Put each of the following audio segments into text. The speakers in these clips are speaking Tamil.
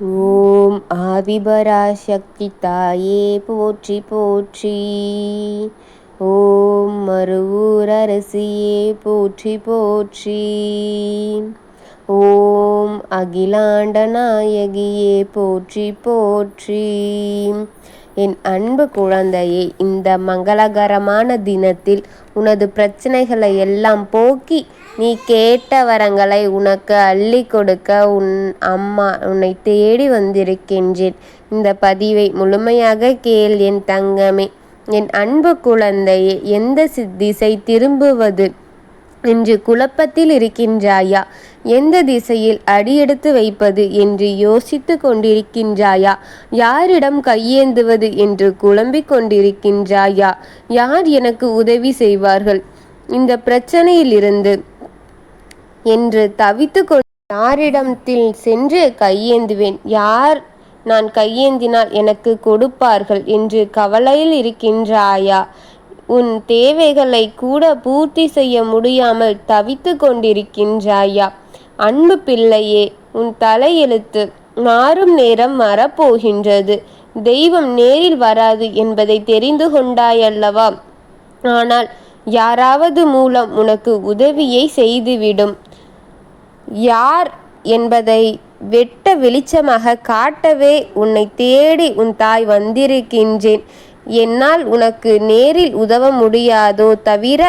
ஓம் ஆதிபராசக்தி தாயே போற்றி போற்றி. ஓம் மருவூர் அரசியே போற்றி போற்றி. ஓம் அகிலாண்ட நாயகியே போற்றி போற்றி. என் அன்பு குழந்தையே, இந்த மங்களகரமான தினத்தில் உனது பிரச்சனைகளை எல்லாம் போக்கி நீ கேட்ட வரங்களை உனக்கு அள்ளி கொடுக்க உன் அம்மா உன்னை தேடி வந்திருக்கின்றேன். இந்த பதிவை முழுமையாக கேள் என் தங்கமே. என் அன்பு குழந்தையே, எந்த திசை திரும்புவது என்று குழப்பத்தில் இருக்கின்றாயா? எந்த திசையில் அடியெடுத்து வைப்பது என்று யோசித்து கொண்டிருக்கின்றாயா? யாரிடம் கையேந்துவது என்று குழம்பிக் கொண்டிருக்கின்றாயா? யார் எனக்கு உதவி செய்வார்கள் இந்த பிரச்சனையிலிருந்து என்று தவித்து கொண்டு யாரிடத்தில் சென்று கையேந்துவேன், யார் நான் கையேந்தினால் எனக்கு கொடுப்பார்கள் என்று கவலையில் இருக்கின்றாயா? உன் தேவைகளை கூட பூர்த்தி செய்ய முடியாமல் தவித்து கொண்டிருக்கின்றாயா? அன்பு பிள்ளையே, உன் தலையெழுத்து மாறும் நேரம் வரப்போகின்றது. தெய்வம் நேரில் வராது என்பதை தெரிந்து கொண்டாயல்லவா? ஆனால் யாராவது மூலம் உனக்கு உதவியை செய்துவிடும். யார் என்பதை வெட்ட வெளிச்சமாக காட்டவே உன்னை தேடி உன் தாய் வந்திருக்கின்றேன். என்னால் உனக்கு நேரில் உதவ முடியாதோ தவிர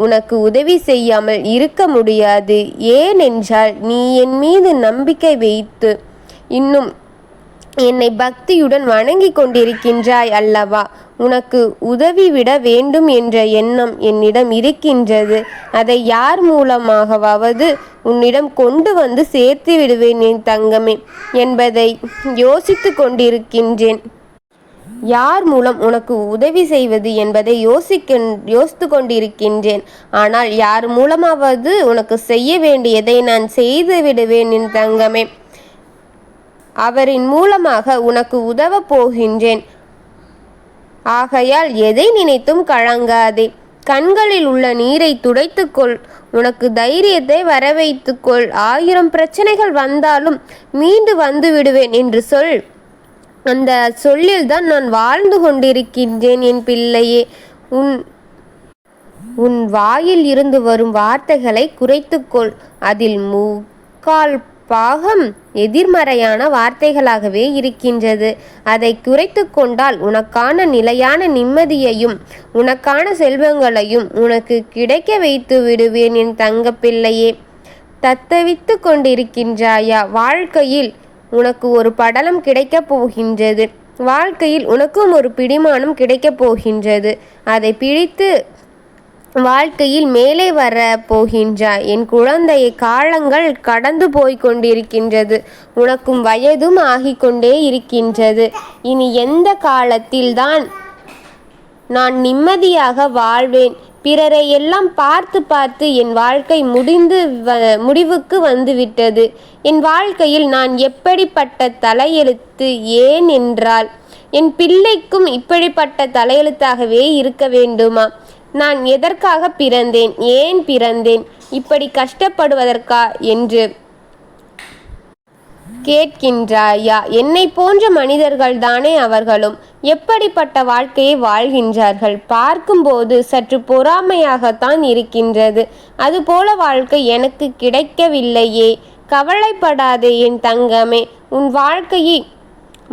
உனக்கு உதவி செய்யாமல் இருக்க முடியாது. ஏனென்றால் நீ என் மீது நம்பிக்கை வைத்து இன்னும் என்னை பக்தியுடன் வணங்கி கொண்டிருக்கின்றாய் அல்லவா? உனக்கு உதவிவிட வேண்டும் என்ற எண்ணம் என்னிடம் இருக்கின்றது. அதை யார் மூலமாகவாவது உன்னிடம் கொண்டு வந்து சேர்த்து விடுவேன் என் தங்கமே என்பதை யோசித்து கொண்டிருக்கின்றேன். யார் மூலம் உனக்கு உதவி செய்வது என்பதை யோசித்து கொண்டிருக்கின்றேன். ஆனால் யார் மூலமாவது உனக்கு செய்ய வேண்டியதை நான் செய்து விடுவேன் என் தங்கமே. அவரின் மூலமாக உனக்கு உதவ போகின்றேன். ஆகையால் எதை நினைத்தும் கலங்காதே. கண்களில் உள்ள நீரை துடைத்துக்கொள். உனக்கு தைரியத்தை வரவைத்துக்கொள். 1000 பிரச்சனைகள் வந்தாலும் மீண்டு வந்து விடுவேன் என்று சொல். அந்த சொல்லில்தான் நான் வாழ்ந்து கொண்டிருக்கின்றேன் என் பிள்ளையே. உன் வாயில் இருந்து வரும் வார்த்தைகளை குறைத்துக்கொள். அதில் 3/4 பாகம் எதிர்மறையான வார்த்தைகளாகவே இருக்கின்றது. அதை குறைத்து கொண்டால் உனக்கான நிலையான நிம்மதியையும் உனக்கான செல்வங்களையும் உனக்கு கிடைக்க வைத்து விடுவேன் என் தங்க பிள்ளையே. தத்தவித்து கொண்டிருக்கின்றாயா? வாழ்க்கையில் உனக்கு ஒரு படலம் கிடைக்கப் போகின்றது. வாழ்க்கையில் உனக்கும் ஒரு பிடிமானம் கிடைக்கப் போகின்றது. அதை பிடித்து வாழ்க்கையில் மேலே வர போகின்றாய் என் குழந்தையை. காலங்கள் கடந்து போய் கொண்டிருக்கின்றது. உனக்கும் வயதும் ஆகிக்கொண்டே இருக்கின்றது. இனி எந்த காலத்தில்தான் நான் நிம்மதியாக வாழ்வேன்? பிறரை எல்லாம் பார்த்து பார்த்து என் வாழ்க்கை முடிவுக்கு வந்துவிட்டது. என் வாழ்க்கையில் நான் எப்படிப்பட்ட தலையெழுத்து? ஏன் என்றால் என் பிள்ளைக்கும் இப்படிப்பட்ட தலையெழுத்தாகவே இருக்க வேண்டுமா? நான் எதற்காக பிறந்தேன்? ஏன் பிறந்தேன்? இப்படி கஷ்டப்படுவதற்கா என்று கேட்கின்றாயா? என்னை போன்ற மனிதர்கள் தானே அவர்களும். எப்படிப்பட்ட வாழ்க்கையை வாழ்கின்றார்கள்? பார்க்கும்போது சற்று பொறாமையாகத்தான் இருக்கின்றது. அதுபோல வாழ்க்கை எனக்கு கிடைக்கவில்லையே. கவலைப்படாதே என் தங்கமே. உன் வாழ்க்கையை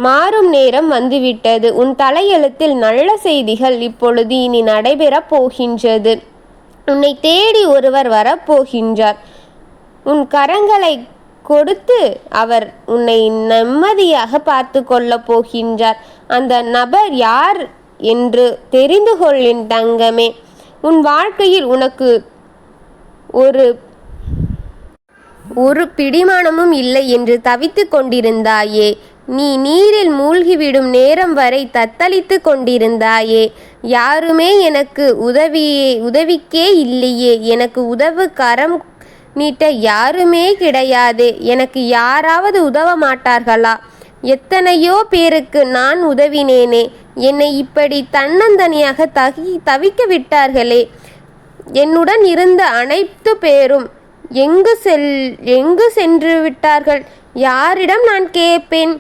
மாறும் நேரம் வந்துவிட்டது. உன் தலையெழுத்தில் நல்ல செய்திகள் இப்பொழுது இனி நடைபெறப் போகின்றது. உன்னை தேடி ஒருவர் வரப்போகின்றார். உன் கரங்களை கொடுத்து அவர் உன்னை நிம்மதியாக பார்த்து கொள்ளப் போகின்றார். அந்த நபர் யார் என்று தெரிந்து கொள் என் தங்கமே. உன் வாழ்க்கையில் உனக்கு ஒரு பிடிமானமும் இல்லை என்று தவித்து கொண்டிருந்தாயே. நீ நீரில் மூழ்கிவிடும் நேரம் வரை தத்தளித்து கொண்டிருந்தாயே. யாருமே எனக்கு உதவிக்கே இல்லையே, எனக்கு உதவு கரம் நீட்ட யாருமே கிடையாதே, எனக்கு யாராவது உதவ மாட்டார்களா? எத்தனையோ பேருக்கு நான் உதவினேனே, என்னை இப்படி தன்னந்தனியாக தவிக்க விட்டார்களே. என்னுடன் இருந்த அனைத்து பேரும் எங்கு சென்று விட்டார்கள்? யாரிடம் நான் கேட்பேன்?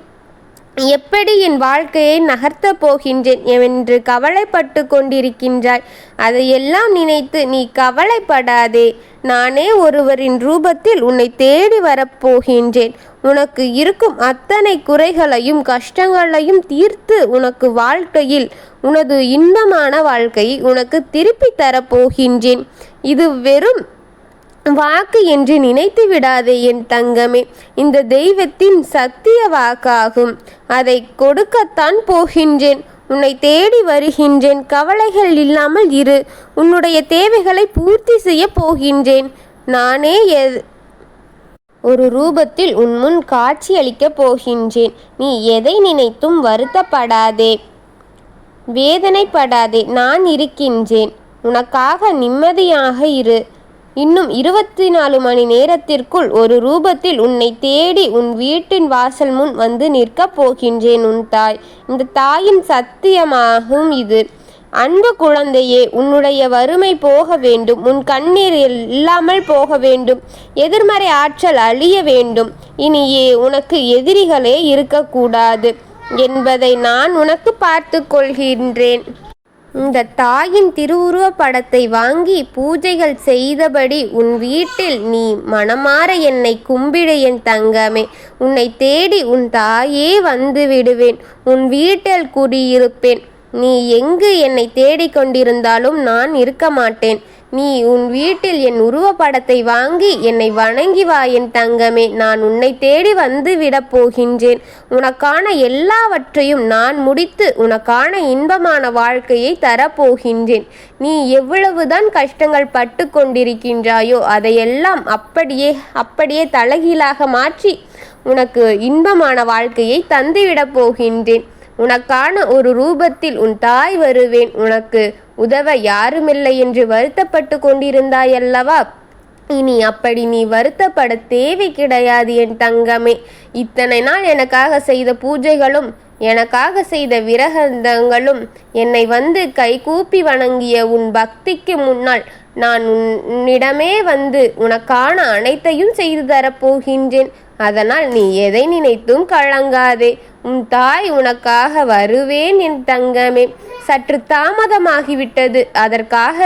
எப்படி என் வாழ்க்கையை நகர்த்தப் போகின்றேன் என்று கவலைப்பட்டு கொண்டிருக்கின்றாய். அதையெல்லாம் நினைத்து நீ கவலைப்படாதே. நானே ஒருவரின் ரூபத்தில் உன்னை தேடி வரப்போகின்றேன். உனக்கு இருக்கும் அத்தனை குறைகளையும் கஷ்டங்களையும் தீர்த்து உனக்கு வாழ்க்கையில் உனது இன்பமான வாழ்க்கையை உனக்கு திருப்பி தரப்போகின்றேன். இது வெறும் வாக்கு என்று நினைத்து விடாதே என் தங்கமே. இந்த தெய்வத்தின் சத்திய வாக்காகும். அதை கொடுக்கத்தான் போகின்றேன். உன்னை தேடி வருகின்றேன். கவலைகள் இல்லாமல் இரு. உன்னுடைய தேவைகளை பூர்த்தி செய்ய போகின்றேன். நானே ஒரு ரூபத்தில் உன் முன் காட்சியளிக்கப் போகின்றேன். நீ எதை நினைத்தும் வருத்தப்படாதே, வேதனைப்படாதே. நான் இருக்கின்றேன். உனக்காக நிம்மதியாக இரு. இன்னும் 24 மணி நேரத்திற்குள் ஒரு ரூபத்தில் உன்னை தேடி உன் வீட்டின் வாசல் முன் வந்து நிற்கப் போகின்றேன் உன் தாய். இந்த தாயின் சத்தியமாகும் இது. அன்பு குழந்தையே, உன்னுடைய வறுமை போக வேண்டும். உன் கண்ணீர் இல்லாமல் போக வேண்டும். எதிர்மறை ஆற்றல் அழிய வேண்டும். இனியே உனக்கு எதிரிகளே இருக்கக்கூடாது என்பதை நான் உனக்கு பார்த்து கொள்கின்றேன். இந்த தாயின் திருவுருவ படத்தை வாங்கி பூஜைகள் செய்தபடி உன் வீட்டில் நீ மனமாற என்னை கும்பிடு என் தங்கமே. உன்னை தேடி உன் தாயே வந்து விடுவேன். உன் வீட்டில் குடியிருப்பேன். நீ எங்கு என்னை தேடிக்கொண்டிருந்தாலும் நான் இருக்க மாட்டேன். நீ உன் வீட்டில் என் உருவப்படத்தை வாங்கி என்னை வணங்கி வா என் தங்கமே. நான் உன்னை தேடி வந்து விடப் போகின்றேன். உனக்கான எல்லாவற்றையும் நான் முடித்து உனக்கான இன்பமான வாழ்க்கையை தரப்போகின்றேன். நீ எவ்வளவுதான் கஷ்டங்கள் பட்டு கொண்டிருக்கின்றாயோ அதையெல்லாம் அப்படியே தலைகீழாக மாற்றி உனக்கு இன்பமான வாழ்க்கையை தந்துவிடப் போகின்றேன். உனக்கான ஒரு ரூபத்தில் உன் தாய் வருவேன். உனக்கு உதவ யாருமில்லை என்று வருத்தப்பட்டு கொண்டிருந்தாயல்லவா? இனி அப்படி நீ வருத்தப்பட தேவை கிடையாது என் தங்கமே. இத்தனை நாள் எனக்காக செய்த பூஜைகளும் எனக்காக செய்த விரகந்தங்களும் என்னை வந்து கைகூப்பி வணங்கிய உன் பக்திக்கு முன்னால் நான் உன்னிடமே வந்து உனக்கான அனைத்தையும் செய்து தரப்போகின்றேன். அதனால் நீ எதை நினைத்தும் கலங்காதே. உன் தாய் உனக்காக வருவேன் என் தங்கமே. சற்று தாமதமாகிவிட்டது. அதற்காக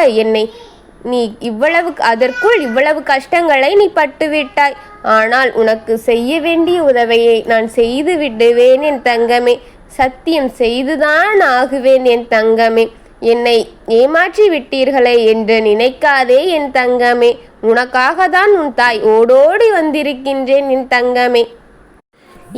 அதற்குள் இவ்வளவு கஷ்டங்களை நீ பட்டுவிட்டாய். ஆனால் உனக்கு செய்ய வேண்டிய உதவியை நான் செய்து விடுவேன் என் தங்கமே. சத்தியம் செய்துதான் ஆகுவேன் என் தங்கமே. என்னை ஏமாற்றி விட்டீர்களே என்று நினைக்காதே என் தங்கமே. உனக்காக தான் உன் தாய் ஓடோடி வந்திருக்கின்றேன் என் தங்கமே.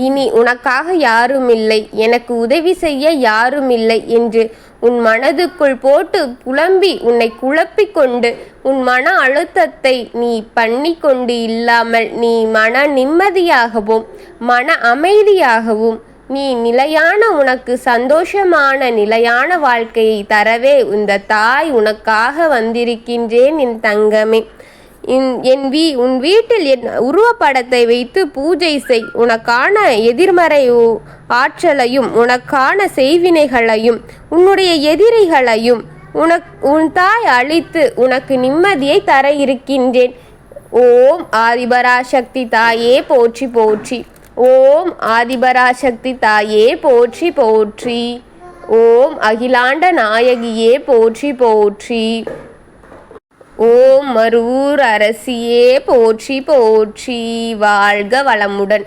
இனி உனக்காக யாருமில்லை, எனக்கு உதவி செய்ய யாருமில்லை என்று உன் மனதுக்குள் போட்டு புலம்பி உன்னை குழப்பிக்கொண்டு உன் மன அழுத்தத்தை நீ பண்ணிக்கொண்டு இல்லாமல் நீ மன நிம்மதியாகவும் மன அமைதியாகவும் நீ நிலையான உனக்கு சந்தோஷமான நிலையான வாழ்க்கையை தரவே இந்த தாய் உனக்காக வந்திருக்கின்றேன் என் தங்கமே. உன் வீட்டில் என் உருவப்படத்தை வைத்து பூஜை செய். உனக்கான எதிர்மறை ஆற்றலையும் உனக்கான செய்வினைகளையும் உன்னுடைய எதிரிகளையும் உன் தாய் அழித்து உனக்கு நிம்மதியை தர இருக்கின்றேன். ஓம் ஆதிபராசக்தி தாயே போற்றி போற்றி. ஓம் ஆதிபராசக்தி தாயே போற்றி போற்றி. ஓம் அகிலாண்ட நாயகியே போற்றி போற்றி. ஓம் மருவூர் அரசியே போற்றி போற்றி. வாழ்க வளமுடன்.